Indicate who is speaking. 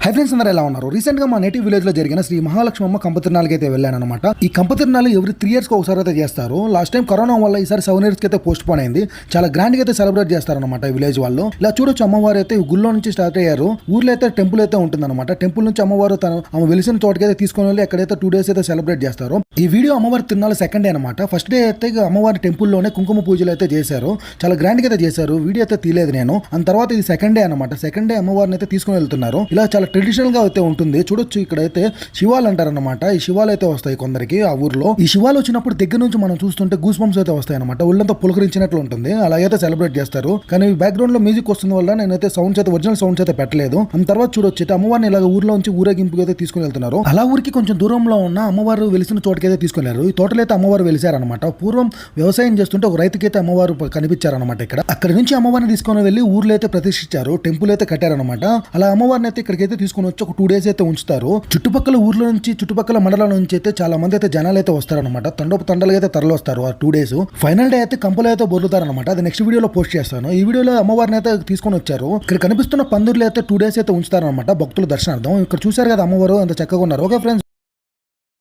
Speaker 1: Hi friends, అందరూ ఎలా ఉన్నారు? రీసెంట్ గా మా నేటివ్ విలేజ్ లో జరిగిన శ్రీ మహాలక్ష్మమ్మ కంపతిరునాళ్ళకి అయితే వెళ్ళాను అనమాట. ఈ కంపతిరునాళ్ళు ఎవ్రీ 3 years కి ఒకసారి అయితే చేస్తారు. లాస్ట్ టైం కరోనా వల్ల ఈసారి 7 years కి అయితే పోస్ట్ పోన్ అయింది. చాలా గ్రాండ్ గా అయితే సెలబ్రేట్ చేస్తారనమాట ఈ విలేజ్ వాళ్ళు. ఇలా చూడొచ్చు, అమ్మవారు అయితే గుళ్ళో నుంచి స్టార్ట్ అయ్యారు. ఊర్లో అయితే టెంపుల్ అయితే ఉంటుందన్నమాట. టెంపుల్ నుంచి అమ్మవారు ఆమె వెలిసిన చోటుకి అయితే తీసుకొని వెళ్ళి ఎక్కడైతే 2 days అయితే సెలబ్రేట్ చేస్తారు. ఈ వీడియో అమ్మవారి తిరునాళ్ళ సెకండ్ డే అనమాట. ఫస్ట్ డే అయితే అమ్మవారి టెంపుల్లోనే కుంకుమ పూజలు అయితే చేశారు. చాలా గ్రాండ్ గా అయితే చేశారు. వీడియో అయితే తీయలేదు నేను. అంత తర్వాత ఇది సెకండ్ డే అనమాట. సెకండ్ డే అమ్మవారిని అయితే తీసుకొని వెళ్తున్నారు. ఇలా చాలా ట్రెడిషనల్ గా అయితే ఉంటుంది. చూడొచ్చు, ఇక్కడైతే శివాలు అంటారన్నమాట. ఈ శివాలు అయితే వస్తాయి కొందరికి ఆ ఊర్లో. ఈ శివాలు వచ్చినప్పుడు దగ్గర నుంచి మనం చూస్తుంటే గూస్ బంప్స్ అయితే వస్తాయి అనమాట. ఒళ్ళంతా పులకరించినట్లు ఉంటుంది. అలాగైతే సెలబ్రేట్ చేస్తారు. కానీ బ్యాక్గ్రౌండ్ లో మ్యూజిక్ వస్తుంది వల్ల నేనైతే సౌండ్స్ అయితే ఒరిజినల్ సౌండ్స్ అయితే పెట్టలేదు. అంత తర్వాత చూడొచ్చు, అమ్మవారిని ఇలా ఊర్లో నుంచి ఊరేగింపుకి అయితే తీసుకుని వెళ్తున్నారు. అలా ఊరికి కొంచెం దూరంలో ఉన్న అమ్మవారు వెలిసిన చోటుకైతే తీసుకెళ్లారు. ఈ తోటలో అయితే అమ్మవారు వెలిసారనమాట. పూర్వం వ్యవసాయం చేస్తుంటే ఒక రైతుకైతే అమ్మవారు కనిపించారనమాట. ఇక్కడ అక్కడ నుంచి అమ్మవారిని తీసుకొని వెళ్ళి ఊర్లో అయితే ప్రతిష్ఠించారు. టెంపుల్ అయితే కట్టారనమాట. అలా అమ్మవారిని అయితే ఇక్కడికైతే తీసుకొని వచ్చి ఒక 2 days అయితే ఉంచుతారు. చుట్టుపక్కల ఊర్ల నుంచి, చుట్టుపక్కల మండలాల నుంచి అయితే చాలా మంది అయితే జనాలు అయితే వస్తారనమాట. తండలుగా అయితే తరలి వస్తారు ఆ 2 days. ఫైనల్ డే అయితే కంపలు అయితే బొర్లుతారనమాట. అది నెక్స్ట్ వీడియోలో పోస్ట్ చేస్తాను. ఈ వీడియోలో అమ్మవారిని అయితే తీసుకొని వచ్చారు. ఇక్కడ కనిపిస్తున్న పందిర్లు అయితే 2 days అయితే ఉంచుతారనమాట భక్తుల దర్శనార్థం. ఇక్కడ చూసారు కదా అమ్మవారు ఎంత చక్కగా ఉన్నారు. Okay friends.